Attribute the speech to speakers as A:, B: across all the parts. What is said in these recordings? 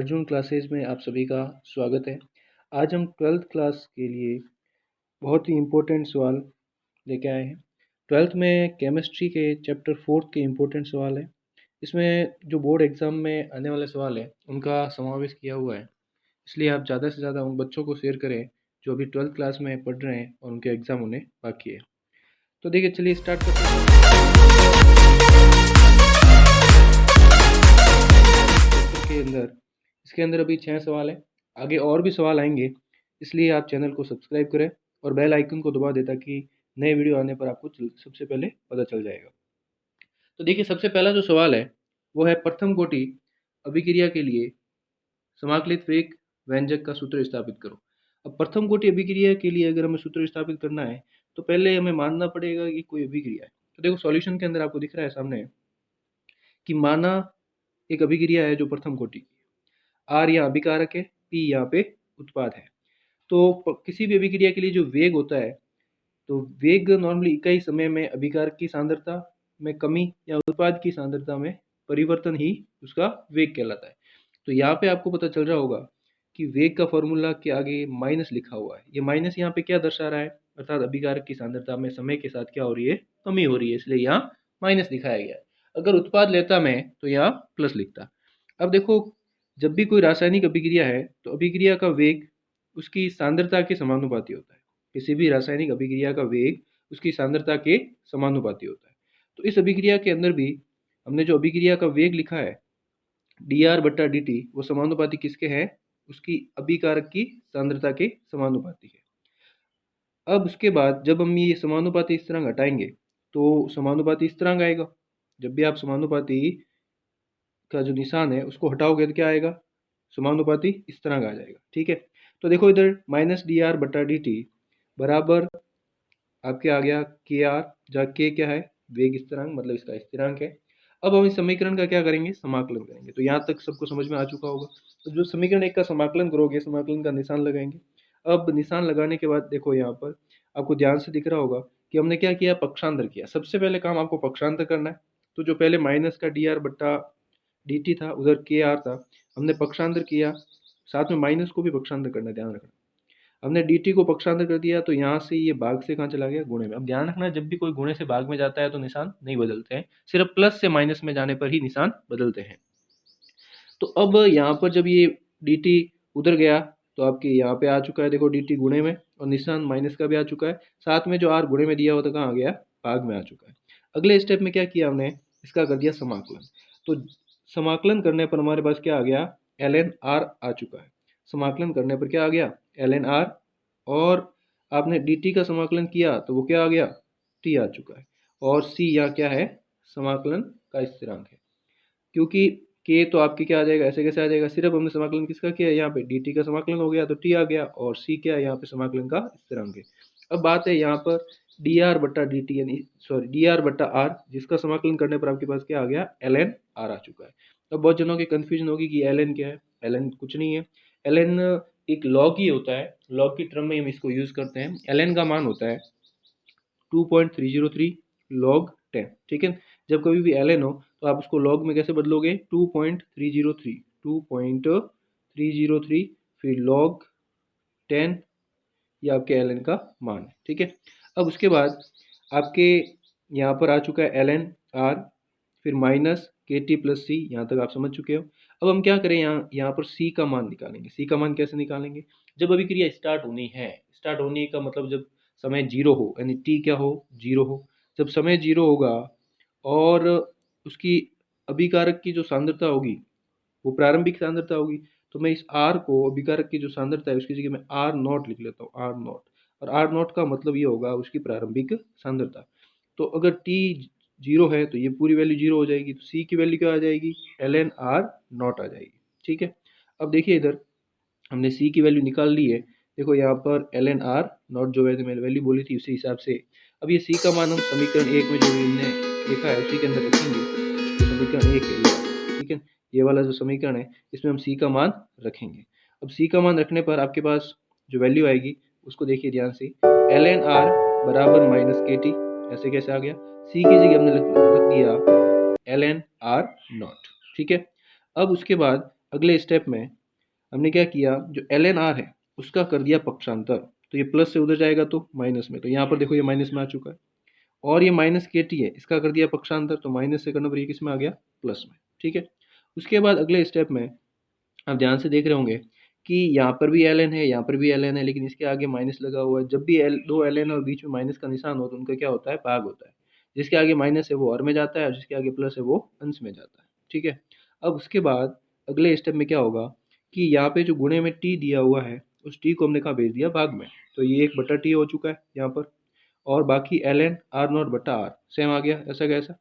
A: Arjun classes में आप सभी का स्वागत है। आज हम 12th क्लास के लिए बहुत ही इम्पोर्टेंट सवाल लेके आए हैं। 12th में केमिस्ट्री के चैप्टर 4 के इम्पोर्टेंट सवाल हैं। इसमें जो बोर्ड एग्ज़ाम में आने वाले सवाल हैं उनका समावेश किया हुआ है, इसलिए आप ज़्यादा से ज़्यादा उन बच्चों को शेयर करें जो अभी 12th क्लास में पढ़ रहे हैं और उनके एग्ज़ाम होने बाकी है। तो देखिए, चलिए स्टार्ट करते हैं। इसके अंदर अभी 6 सवाल हैं, आगे और भी सवाल आएंगे, इसलिए आप चैनल को सब्सक्राइब करें और बेल आइकन को दबा दें ताकि नए वीडियो आने पर आपको सबसे पहले पता चल जाएगा। तो देखिए, सबसे पहला जो सवाल है वो है प्रथम कोटि अभिक्रिया के लिए समाकलित वेग व्यंजक का सूत्र स्थापित करो। अब प्रथम कोटि अभिक्रिया के लिए अगर हमें सूत्र स्थापित करना है तो पहले हमें मानना पड़ेगा कि कोई अभिक्रिया है। तो देखो, सॉल्यूशन के अंदर आपको दिख रहा है सामने कि माना एक अभिक्रिया है जो प्रथम कोटि की, आर यहाँ अभिकारक है, पी यहाँ पे उत्पाद है। तो किसी भी अभिक्रिया के लिए जो वेग होता है, तो वेग नॉर्मली इकाई समय में अभिकारक की सांद्रता में कमी या उत्पाद की सांद्रता में परिवर्तन ही उसका वेग कहलाता है। तो यहाँ पे आपको पता चल रहा होगा कि वेग का फॉर्मूला के आगे माइनस लिखा हुआ है। ये माइनस यहाँ पे क्या दर्शा रहा है, अर्थात अभिकारक की सांद्रता में समय के साथ क्या हो रही है, कमी हो रही है, इसलिए यहाँ माइनस दिखाया गया है। अगर उत्पाद लेता मैं तो यहाँ प्लस लिखता। अब देखो, जब भी कोई रासायनिक अभिक्रिया है तो अभिक्रिया का वेग उसकी सांद्रता के समानुपाती होता है। किसी भी रासायनिक अभिक्रिया का वेग उसकी सांद्रता के समानुपाती होता है। तो इस अभिक्रिया के अंदर भी हमने जो अभिक्रिया का वेग लिखा है dr बट्टा dt, वो समानुपाती किसके है, उसकी अभिकारक की सांद्रता के समानुपाती है। अब उसके बाद जब हम ये समानुपाती स्थिरांक हटाएंगे तो समानुपाती स्थिरांक आएगा। जब भी आप समानुपाती का जो निशान है उसको हटाओगे तो क्या आएगा, समानुपाती स्थिरांक आ जाएगा। ठीक है, तो देखो इधर माइनस dr बट्टा dt बराबर आपके आ गया के आर, जहाँ के क्या है, वेग स्थिरांक, मतलब इसका स्थिरांक है। अब हम इस समीकरण का क्या करेंगे, समाकलन करेंगे। तो यहाँ तक सबको समझ में आ चुका होगा। तो जो समीकरण एक का समाकलन करोगे, समाकलन का निशान लगाएंगे। अब निशान लगाने के बाद देखो यहाँ पर आपको ध्यान से दिख रहा होगा कि हमने क्या किया, पक्षांतर किया। सबसे पहले काम आपको पक्षांतर करना है। तो जो पहले माइनस का डी आर बट्टा डी टी था, उधर के आर था, हमने पक्षांतर किया, साथ में माइनस को भी पक्षांतर करना, ध्यान रखना। हमने dt को पक्षांतर कर दिया तो यहाँ से ये भाग से कहाँ चला गया, गुणे में। अब ध्यान रखना, जब भी कोई गुणे से भाग में जाता है तो निशान नहीं बदलते हैं, सिर्फ प्लस से माइनस में जाने पर ही निशान बदलते हैं। तो अब यहाँ पर जब ये dt उधर गया तो आपके यहाँ पे आ चुका है, देखो dt गुणे में, और निशान माइनस का भी आ चुका है। साथ में जो r गुणे में दिया हुआ था कहाँ आ गया, भाग में आ चुका है। अगले स्टेप में क्या किया हमने, इसका कर दिया समाकलन। तो समाकलन करने पर हमारे पास क्या आ गया, ln r आ चुका है। समाकलन करने पर क्या आ गया, ln r, और आपने dt का समाकलन किया तो वो क्या आ गया, t आ चुका है। और c यहाँ क्या है, समाकलन का स्थिरांक है। क्योंकि k तो आपके क्या आ जाएगा, ऐसे कैसे आ जाएगा, सिर्फ हमने समाकलन किसका किया, यहाँ पे dt का समाकलन हो गया तो t आ गया, और c क्या है, यहाँ पे समाकलन का स्थिरांक है। अब बात है यहाँ पर dr बट्टा dt, यानी सॉरी dr बट्टा r, जिसका समाकलन करने पर आपके पास क्या आ गया, ln r आ चुका है। अब बहुत जनों की कंफ्यूजन होगी कि ln क्या है। ln कुछ नहीं है, ln एक लॉग ही होता है, लॉग की टर्म में हम इसको यूज करते हैं। ln का मान होता है 2.303 log 10। ठीक है, जब कभी भी ln हो तो आप उसको log में कैसे बदलोगे, 2.303 फिर log 10, ये आपके ln का मान है। ठीक है, अब उसके बाद आपके यहाँ पर आ चुका है ln r, फिर माइनस के टी प्लस सी, यहाँ तक आप समझ चुके हो। अब हम क्या करें, यहाँ पर c का मान निकालेंगे। c का मान कैसे निकालेंगे, जब अभिक्रिया स्टार्ट होनी है, स्टार्ट होने का मतलब जब समय जीरो हो, यानी t क्या हो, जीरो हो। जब समय जीरो होगा और उसकी अभिकारक की जो सांद्रता होगी वो प्रारंभिक सांद्रता होगी, तो मैं इस r को, अभिकारक की जो सांद्रता है उसकी जगह मैं r नॉट लिख लेता हूँ, r नॉट। और r नॉट का मतलब ये होगा उसकी प्रारंभिक सांद्रता। तो अगर t जीरो है तो ये पूरी वैल्यू जीरो हो जाएगी, तो c की वैल्यू क्या आ जाएगी, ln r नॉट आ जाएगी। ठीक है, अब देखिए इधर हमने c की वैल्यू निकाल ली है। देखो यहाँ पर ln r नॉट जो मैंने वैल्यू बोली थी उसी हिसाब से अब ये c का मान हम समीकरण 1 में जो हमने लिखा है उसी के अंदर रखेंगे। तो समीकरण 1 है, ठीक है, ये वाला जो समीकरण है इसमें हम c का मान रखेंगे। अब c का मान रखने पर आपके पास जो वैल्यू आएगी उसको देखिए ध्यान से, ln r बराबर माइनस के टी, ऐसे कैसे आ गया, c की जगह हमने रख दिया ln r नॉट। ठीक है, अब उसके बाद अगले स्टेप में हमने क्या किया, जो ln r है उसका कर दिया पक्षांतर, तो ये प्लस से उधर जाएगा तो माइनस में, तो यहाँ पर देखो ये माइनस में आ चुका है। और ये माइनस के टी है, इसका कर दिया पक्षांतर, तो माइनस से करने पर ये किस में आ गया, प्लस में। ठीक है, उसके बाद अगले स्टेप में आप ध्यान से देख रहे होंगे कि यहाँ पर भी ln है, यहाँ पर भी ln है, लेकिन इसके आगे माइनस लगा हुआ है। जब भी दो ln और बीच में माइनस का निशान हो तो उनका क्या होता है, भाग होता है। जिसके आगे माइनस है वो हर में जाता है, और जिसके आगे प्लस है वो अंश में जाता है। ठीक है, अब उसके बाद अगले स्टेप में क्या होगा कि यहाँ पे जो गुणे में टी दिया हुआ है, उस टी को हमने कहा भेज दिया भाग में, तो ये 1/t हो चुका है यहाँ पर। और बाकी ln r0/r सेम आ गया, ऐसा कैसा।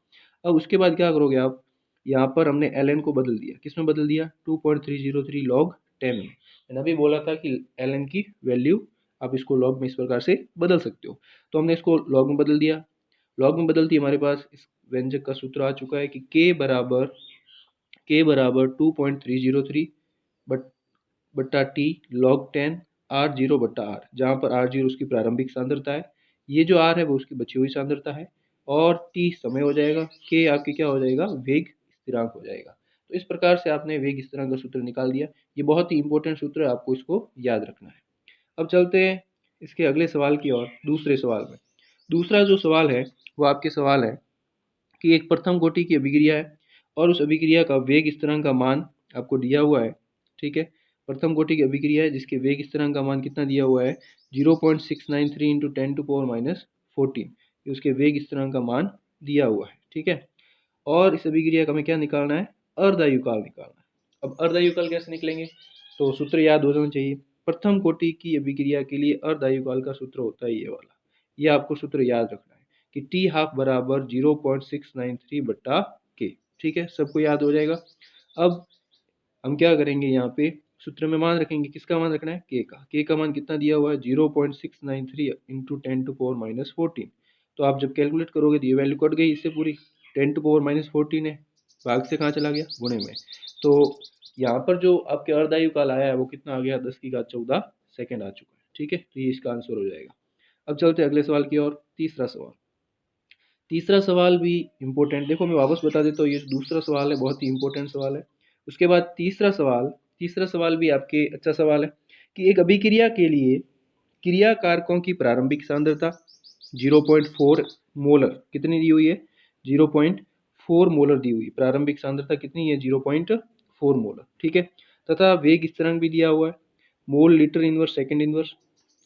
A: अब उसके बाद क्या करोगे आप, यहाँ पर हमने ln को बदल दिया, किस में बदल दिया, 2.303 log 10 में। मैंने अभी बोला था कि ln की वैल्यू आप इसको लॉग में इस प्रकार से बदल सकते हो, तो हमने इसको लॉग में बदल दिया। लॉग में बदलती हमारे पास इस व्यंजक का सूत्र आ चुका है कि k बराबर 2.303 बट्टा टी log 10 r0/r, जहाँ पर r0 उसकी प्रारंभिक सांद्रता है, ये जो r है वो उसकी बची हुई सांद्रता है, और t समय हो जाएगा, k आपकी क्या हो जाएगा, वेग स्थिरांक हो जाएगा। तो इस प्रकार से आपने वेग स्थिरांक का सूत्र निकाल दिया। ये बहुत ही इंपॉर्टेंट सूत्र है, आपको इसको याद रखना है। अब चलते हैं इसके अगले सवाल की ओर, दूसरे सवाल में। दूसरा जो सवाल है वो आपके सवाल है कि एक प्रथम कोटि की अभिक्रिया है और उस अभिक्रिया का वेग स्थिरांक का मान आपको दिया हुआ है। ठीक है, प्रथम कोटि की अभिक्रिया है जिसके वेग स्थिरांक का मान कितना दिया हुआ है, 0.693 इंटू 10⁻14, ये उसके वेग स्थिरांक का मान दिया हुआ है। ठीक है, और इस अभिक्रिया का हमें क्या निकालना है, अर्धायुकाल निकालना है। अब अर्धायुकाल कैसे निकलेंगे, तो सूत्र याद हो जाना चाहिए। प्रथम कोटि की अभिक्रिया के लिए अर्धायुकाल का सूत्र होता है ये वाला, ये आपको सूत्र याद रखना है कि टी हाफ बराबर 0.693/k। ठीक है, सबको याद हो जाएगा। अब हम क्या करेंगे, यहाँ पे सूत्र में मान रखेंगे, किसका मान रखना है, के का मान कितना दिया हुआ है, 0.693 इंटू 10⁻14। तो आप जब कैलकुलेट करोगे तो ये वैल्यू कट गई इससे पूरी, 10⁻14 है, भाग से कहाँ चला गया, गुणे में। तो यहाँ पर जो आपके अर्धायुकाल आया है वो कितना आ गया, 10⁻14 सेकेंड आ चुका है। ठीक है, तो ये इसका आंसर हो जाएगा। अब चलते हैं अगले सवाल की ओर, तीसरा सवाल। तीसरा सवाल भी इम्पोर्टेंट, देखो मैं वापस बता देता हूँ, ये दूसरा सवाल है बहुत ही इंपॉर्टेंट सवाल है। उसके बाद तीसरा सवाल भी आपके अच्छा सवाल है कि एक अभिक्रिया के लिए क्रिया कारकों की प्रारंभिक सांद्रता 0.4 मोलर कितनी दी हुई है, 0.4 मोलर दी हुई, प्रारंभिक सांद्रता कितनी है, 0.4 मोलर। ठीक है, तथा वेग स्थिरांक भी दिया हुआ है, मोल लीटर इनवर्स सेकंड इनवर्स।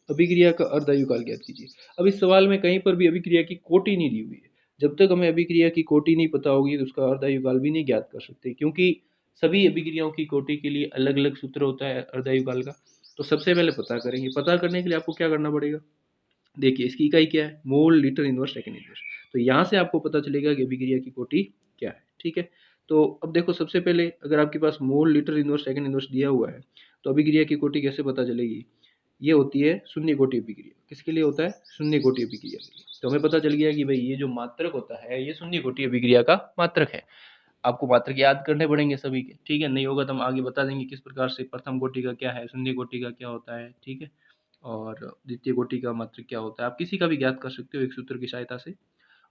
A: अभिक्रिया का अर्धायुकाल ज्ञात कीजिए। अब इस सवाल में कहीं पर भी अभिक्रिया की कोटि नहीं दी हुई है। जब तक हमें अभिक्रिया की कोटि नहीं पता होगी तो उसका अर्धायुकाल भी नहीं ज्ञात कर सकते, क्योंकि सभी अभिक्रियाओं की कोटि के लिए अलग अलग सूत्र होता है अर्धायुकाल का। तो सबसे पहले पता करेंगे, पता करने के लिए आपको क्या करना पड़ेगा, देखिए इसकी इकाई क्या है, मोल लीटर इनवर्स सेकंड इनवर्स। तो यहाँ से आपको पता चलेगा कि अभिक्रिया की कोटि क्या है। ठीक है, तो अब देखो सबसे पहले अगर आपके पास mole litre inverse second inverse दिया हुआ है तो अभिक्रिया की कोटि कैसे पता चलेगी, ये होती है शून्य कोटि अभिक्रिया। किसके लिए होता है, शून्य कोटि अभिक्रिया के लिए। तो हमें पता चल गया कि भाई ये जो मात्रक होता है ये शून्य कोटि अभिक्रिया का मात्रक है। आपको मात्रक याद करने पड़ेंगे सभी के, ठीक है, नहीं होगा तो हम आगे बता देंगे किस प्रकार से प्रथम कोटि का क्या है, शून्य कोटि का क्या होता है। ठीक है, और द्वितीय कोटि का मात्रक क्या होता है, आप किसी का भी ज्ञात कर सकते हो एक सूत्र की सहायता से।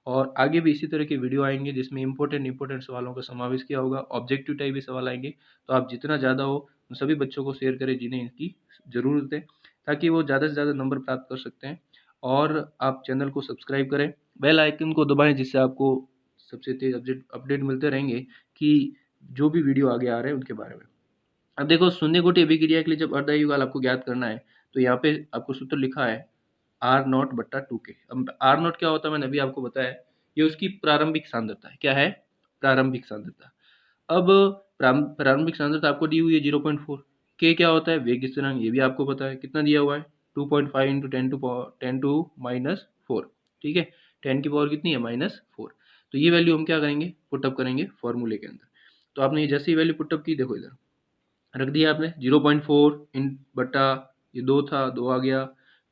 A: और आगे भी इसी तरह के वीडियो आएंगे जिसमें इंपॉर्टेंट सवालों का समावेश किया होगा, ऑब्जेक्टिव टाइप भी सवाल आएंगे। तो आप जितना ज़्यादा हो उन सभी बच्चों को शेयर करें जिन्हें इनकी ज़रूरत है, ताकि वो ज़्यादा से ज़्यादा नंबर प्राप्त कर सकते हैं। और आप चैनल को सब्सक्राइब करें, बेल आइकन को दबाएं, जिससे आपको सबसे तेज अपडेट मिलते रहेंगे कि जो भी वीडियो आगे आ रहे हैं उनके बारे में। अब देखो शून्य कोटि अभिक्रिया के लिए जब अर्धायुकाल आपको ज्ञात करना है तो यहाँ पे आपको सूत्र लिखा है R0/2K। अब R0 क्या होता है मैंने अभी आपको बताया, ये उसकी प्रारंभिक सांद्रता है। क्या है, प्रारंभिक सांद्रता। अब प्रारंभिक सांद्रता आपको दी हुई है 0.4। के क्या होता है, वेग स्थिरांक, ये भी आपको पता है, कितना दिया हुआ है, 2.5 इंटू 10⁻4। ठीक है, 10 की पावर कितनी है, -4। तो ये वैल्यू हम क्या करेंगे, पुटअप करेंगे फॉर्मूले के अंदर। तो आपने जैसे ही वैल्यू पुटअप की, देखो इधर रख दिया आपने, 0.4 इन बट्टा ये 2 था, 2 आ गया,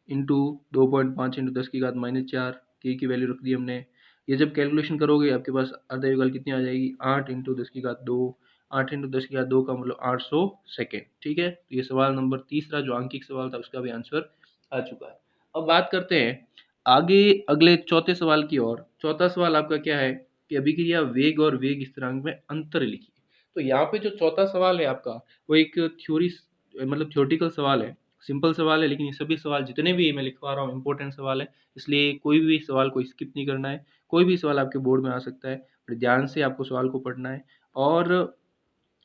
A: इंटू 2.5 इंटू 10⁻4, की वैल्यू रख दी हमने। ये जब कैलकुलेशन करोगे आपके पास अर्धायुकाल कितनी आ जाएगी, 8 इंटू 10⁻2। 8 इंटू 10⁻2 का मतलब 800 सेकेंड। ठीक है, तो ये सवाल नंबर तीसरा जो अंकिक सवाल था उसका भी आंसर आ चुका है। अब बात करते हैं आगे अगले चौथे सवाल की ओर। चौथा सवाल आपका क्या है कि अभिक्रिया वेग और वेग स्थिरांक में अंतर लिखिए। तो यहाँ पे जो चौथा सवाल है आपका वो एक थ्योरी मतलब थ्योरेटिकल सवाल है, सिंपल सवाल है, लेकिन ये सभी सवाल जितने भी मैं लिखवा रहा हूँ इंपॉर्टेंट सवाल है, इसलिए कोई भी सवाल को स्किप नहीं करना है। कोई भी सवाल आपके बोर्ड में आ सकता है, पर ध्यान से आपको सवाल को पढ़ना है और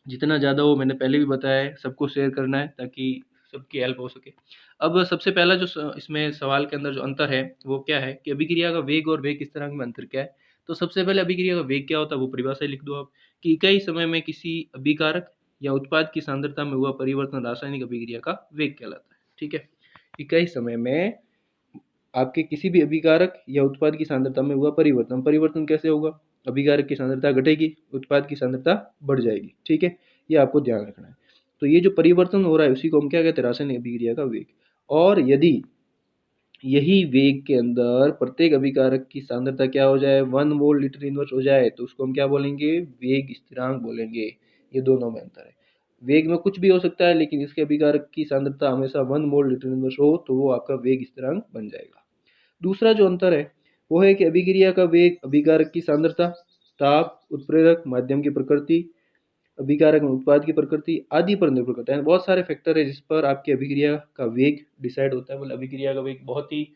A: जितना ज़्यादा वो मैंने पहले भी बताया है सबको शेयर करना है ताकि सबकी हेल्प हो सके। अब सबसे पहला जो इसमें सवाल के अंदर जो अंतर है वो क्या है कि अभिक्रिया का वेग और वेग स्थिरांक में अंतर क्या है। तो सबसे पहले अभिक्रिया का वेग क्या होता है वो परिभाषा लिख दो आप, कि इकाई समय में किसी अभिकारक या उत्पाद की सांद्रता में हुआ परिवर्तन रासायनिक अभिक्रिया का वेग कहलाता है। ठीक है, इकाई समय में आपके किसी भी अभिकारक या उत्पाद की सांद्रता में हुआ परिवर्तन, परिवर्तन कैसे होगा, अभिकारक की सांद्रता घटेगी, उत्पाद की सांद्रता बढ़ जाएगी। ठीक है, ये आपको ध्यान रखना है। तो ये जो परिवर्तन हो रहा है उसी को हम क्या कहते हैं, रासायनिक अभिक्रिया का वेग। और यदि यही वेग के अंदर प्रत्येक अभिकारक की सांद्रता क्या हो जाए, 1 मोल/लीटर इनवर्स हो जाए, तो उसको हम क्या बोलेंगे, वेग स्थिरांक बोलेंगे। ये दोनों में अंतर है। वेग में कुछ भी हो सकता है, लेकिन इसके अभिकारक की सांद्रता हमेशा 1 मोल/लीटर इनवर्स हो तो वो आपका वेग स्थिरांक बन जाएगा। दूसरा जो अंतर है वो है कि अभिक्रिया का वेग अभिकारक की सांद्रता, ताप, उत्प्रेरक माध्यम की प्रकृति, अभिकारक में उत्पाद की प्रकृति आदि पर निर्भर करता है। बहुत सारे फैक्टर है जिस पर आपकी अभिक्रिया का वेग डिसाइड होता है। मतलब अभिक्रिया का वेग बहुत ही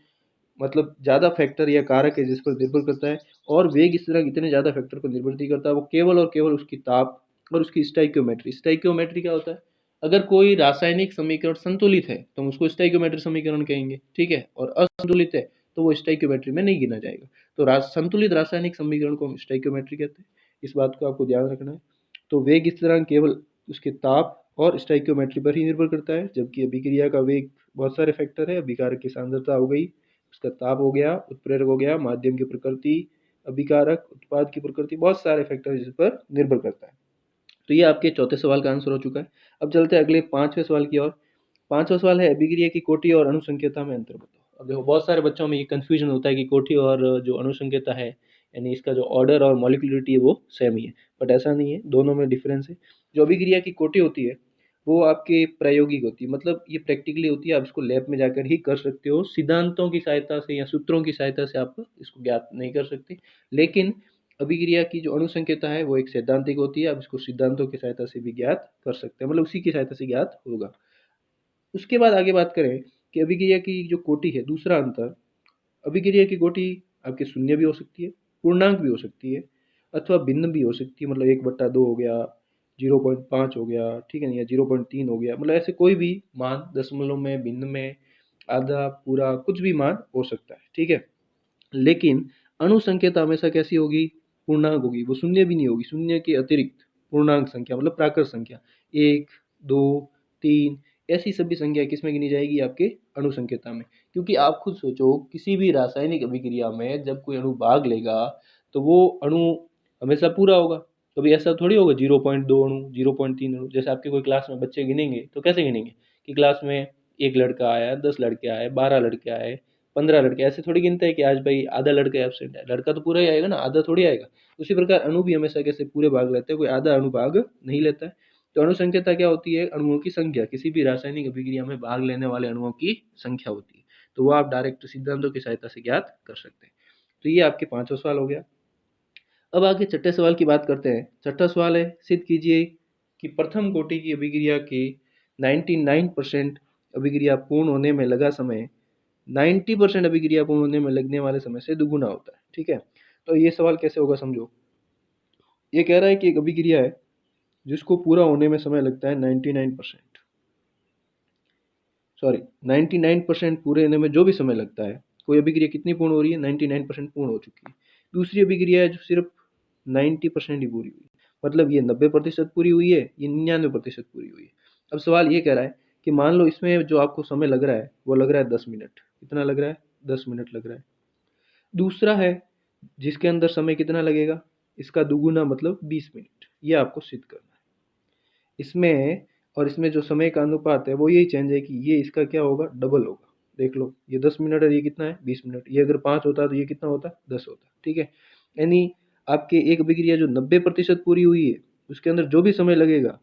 A: मतलब ज़्यादा फैक्टर या कारक है जिस पर निर्भर करता है। और वेग इस तरह इतने ज़्यादा फैक्टर पर निर्भर नहीं करता, वो केवल और केवल उसकी ताप और उसकी स्टाइक्योमेट्री। स्टाइक्योमेट्री क्या होता है, अगर कोई रासायनिक समीकरण संतुलित है तो हम उसको स्टाइक्योमेट्री समीकरण कहेंगे। ठीक है, और असंतुलित है तो वो स्टाइक्योमेट्री में नहीं गिना जाएगा। तो संतुलित रासायनिक समीकरण को हम स्टाइक्योमेट्री कहते हैं। इस बात को आपको ध्यान रखना है। तो वेग स्थिरांक केवल उसके ताप और स्टाइक्योमेट्री पर ही निर्भर करता है, जबकि अभिक्रिया का वेग बहुत सारे फैक्टर है। अभिकारक की सांद्रता हो गई, उसका ताप हो गया, उत्प्रेरक हो गया, माध्यम की प्रकृति, अभिकारक, उत्पाद की प्रकृति, बहुत सारे फैक्टर जिस पर निर्भर करता है। तो ये आपके चौथे सवाल का आंसर हो चुका है। अब चलते हैं अगले पांचवें सवाल की ओर। पांचवा सवाल है, अभिक्रिया की कोटि और अणुसंख्यता में अंतर बताओ। अब देखो बहुत सारे बच्चों में ये कंफ्यूजन होता है कि कोटि और जो अणुसंख्यता है, यानी इसका जो ऑर्डर और मॉलिक्यूलरिटी है वो सेम ही है, बट ऐसा नहीं है, दोनों में डिफरेंस है। जो अभिक्रिया की कोटि होती है वो आपके प्रायोगिक होती है, मतलब ये प्रैक्टिकली होती है, आप इसको लैब में जाकर ही कर सकते हो। सिद्धांतों की सहायता से या सूत्रों की सहायता से आप इसको ज्ञात नहीं कर सकते। लेकिन अभिक्रिया की जो अणुसंख्यता है वो एक सैद्धांतिक होती है, आप इसको सिद्धांतों की सहायता से भी ज्ञात कर सकते हैं, मतलब उसी की सहायता से ज्ञात होगा। उसके बाद आगे बात करें कि अभिक्रिया की जो कोटि है, दूसरा अंतर, अभिक्रिया की कोटि आपके शून्य भी हो सकती है, पूर्णांक भी हो सकती है, अथवा भिन्न भी हो सकती है, मतलब 1/2 हो गया, 0.5 हो गया, ठीक है ना, या 0.3 हो गया, मतलब ऐसे कोई भी मान, दशमलव में, भिन्न में, आधा, पूरा, कुछ भी मान हो सकता है। ठीक है, लेकिन अणुसंख्यता हमेशा कैसी होगी, पूर्णांक होगी, वो शून्य भी नहीं होगी। शून्य के अतिरिक्त पूर्णांक संख्या मतलब प्राकृत संख्या, 1, 2, 3, ऐसी सभी संख्या किसमें गिनी जाएगी, आपके अणुसंख्यता में। क्योंकि आप खुद सोचो, किसी भी रासायनिक अभिक्रिया में जब कोई अणु भाग लेगा तो वो अणु हमेशा पूरा होगा। कभी ऐसा थोड़ी होगा 0.2 अणु, 0.3 अणु। जैसे आपके कोई क्लास में बच्चे गिनेंगे तो कैसे गिनेंगे कि क्लास में एक लड़का आया, 10 लड़के आए, 12 लड़के आए, 15 लड़के, ऐसे थोड़ी गिनते हैं कि आज भाई आधा लड़का एबसेंट है। लड़का तो पूरा ही आएगा ना, आधा थोड़ी आएगा। उसी प्रकार अणु भी हमेशा कैसे पूरे भाग लेते हैं, कोई आधा अणु भाग नहीं लेता है। तो अणुसंख्यता क्या होती है, अणुओं की संख्या, किसी भी रासायनिक अभिक्रिया में भाग लेने वाले अणुओं की संख्या होती है। तो वो आप डायरेक्ट सिद्धांतों की सहायता से ज्ञात कर सकते हैं। तो ये आपके पांचवा सवाल हो गया। अब आगे छठे सवाल की बात करते हैं। छठा सवाल है, सिद्ध कीजिए कि प्रथम कोटि की अभिक्रिया के 99% अभिक्रिया पूर्ण होने में लगा समय 90% अभिक्रिया पूर्ण होने में लगने वाले समय से दुगुना होता है। ठीक है, तो ये सवाल कैसे होगा समझो। ये कह रहा है कि एक अभिक्रिया है जिसको पूरा होने में समय लगता है 99%, सॉरी 99% पूरे होने में जो भी समय लगता है, कोई अभिक्रिया कितनी पूर्ण हो रही है, 99% पूर्ण हो चुकी है। दूसरी अभिक्रिया है जो सिर्फ 90% ही पूरी हुई है, मतलब ये 90% पूरी हुई है, ये 99% पूरी हुई है। अब सवाल ये कह रहा है कि मान लो इसमें जो आपको समय लग रहा है वो लग रहा है 10 मिनट। कितना लग रहा है, 10 मिनट लग रहा है। दूसरा है जिसके अंदर समय कितना लगेगा, इसका दुगुना मतलब 20 मिनट। ये आपको सिद्ध करना है। इसमें और इसमें जो समय का अनुपात है वो यही चेंज है कि ये इसका क्या होगा, डबल होगा। देख लो, ये 10 मिनट है, ये कितना है, 20 मिनट। ये अगर 5 होता तो ये कितना होता, 10 होता। ठीक है, यानी आपके एक अभिक्रिया जो 90% पूरी हुई है उसके अंदर जो भी समय लगेगा,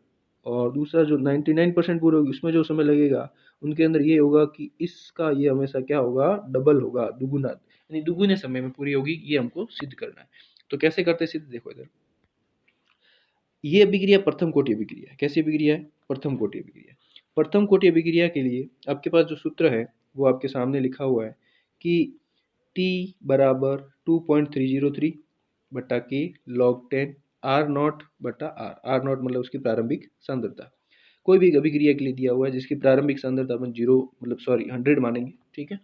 A: और दूसरा जो 99% पूरी होगी उसमें जो समय लगेगा, उनके अंदर ये होगा कि इसका ये हमेशा क्या होगा, डबल होगा, दुगुना, यानी दुगुने समय में पूरी होगी। ये हमको सिद्ध करना है। तो कैसे करते हैं सिद्ध, देखो इधर। ये अभिक्रिया प्रथम कोटि अभिक्रिया है। कैसी अभिक्रिया है, प्रथम कोटि अभिक्रिया। प्रथम कोटि अभिक्रिया के लिए आपके पास जो सूत्र है वो आपके सामने लिखा हुआ है कि T बराबर 2.303 बटा के लॉग 10 आर नॉट बटा आर नॉट मतलब उसकी प्रारंभिक सांद्रता। कोई भी अभिक्रिया के लिए दिया हुआ है जिसकी प्रारंभिक सांद्रता अपन 0 मतलब सॉरी 100 मानेंगे, ठीक है।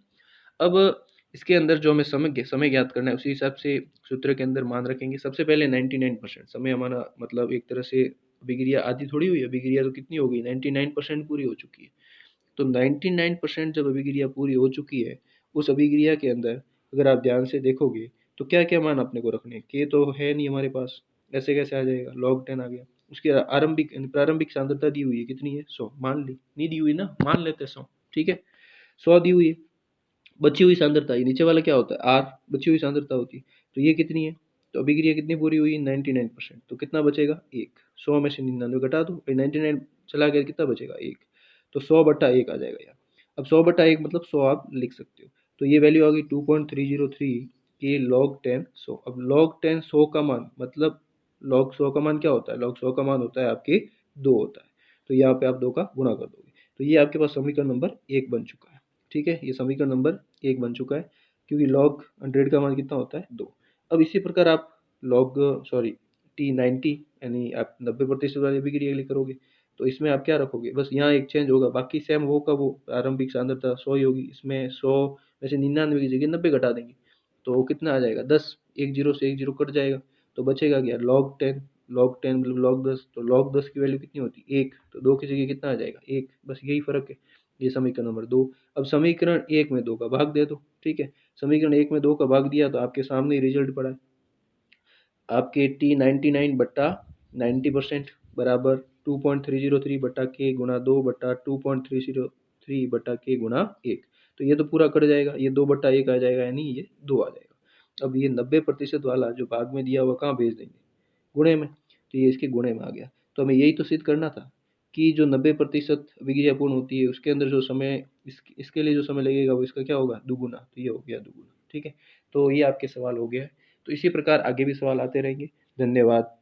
A: अब इसके अंदर जो हमें समय ज्ञात करना है उसी हिसाब से सूत्र के अंदर मान रखेंगे। सबसे पहले 99% समय हमारा मतलब एक तरह से अभिक्रिया आधी थोड़ी हुई, अभिक्रिया तो कितनी हो गई 99% पूरी हो चुकी है। तो 99% जब अभिक्रिया पूरी हो चुकी है, उस अभिक्रिया के अंदर अगर आप ध्यान से देखोगे तो क्या क्या मान अपने को रखने हैं, के तो है नहीं हमारे पास, ऐसे कैसे आ जाएगा, log 10 आ गया। उसकी आरंभिक प्रारंभिक सांद्रता दी हुई है कितनी है 100, मान ली, नहीं दी हुई ना, मान लेते हैं 100, ठीक है। 100 दी हुई है, बची हुई सांद्रता, ये नीचे वाला क्या होता है आर, बची हुई सांद्रता होती है, तो ये कितनी है, तो अभिक्रिया कितनी पूरी हुई 99%, तो कितना बचेगा एक, 100 में से 99 घटा दो, 99 चला गया कितना बचेगा एक, तो 100/1 आ जाएगा यार। अब 100/1 मतलब 100 आप लिख सकते हो, तो ये वैल्यू आ गई 2.303 के log 10 100। अब log 10 100 का मान मतलब log 100 का मान क्या होता है, log 100 का मान होता है आपके 2 होता है, तो यहाँ पे आप 2 का गुणा कर दोगे, तो ये आपके पास समीकरण नंबर 1 बन चुका है, ठीक है। ये समीकरण नंबर 1 बन चुका है क्योंकि log 100 का मान कितना होता है 2। अब इसी प्रकार आप log सॉरी T90 यानी आप 90% वाली अभिक्रिया के लिए करोगे, तो इसमें आप क्या रखोगे, बस यहाँ एक चेंज होगा, बाकी सेम वो का वो प्रारंभिक सांद्रता 100 ही होगी, इसमें 100 में से 99 की जगह 90 घटा देंगे, तो कितना आ जाएगा 10, एक जीरो से एक जीरो कट जाएगा, तो बचेगा क्या log 10, log 10 मतलब log 10, तो log 10 की वैल्यू कितनी होती है 1, तो 2 की जगह कितना आ जाएगा 1, बस यही फर्क है। ये समीकरण नंबर 2। अब समीकरण 1 में 2 का भाग दे दो, ठीक है। समीकरण 1 में 2 का भाग दिया तो आपके सामने ही रिजल्ट पड़ा है, आपके T99/90% बराबर 2.303 बटा के गुणा 2 बटा 2.303 बटा के गुणा 1, तो ये तो पूरा कट जाएगा, ये 2/1 आ जाएगा यानी ये 2 आ जाएगा। अब ये 90% वाला जो भाग में दिया हुआ कहाँ भेज देंगे, गुणे में, तो ये इसके गुणे में आ गया। तो हमें यही तो सिद्ध करना था कि जो 90% अभिक्रिया पूर्ण होती है उसके अंदर जो समय इसके लिए जो समय लगेगा वो इसका क्या होगा दुगुना, तो ये हो गया दुगुना, ठीक है। तो ये आपके सवाल हो गया है, तो इसी प्रकार आगे भी सवाल आते रहेंगे। धन्यवाद।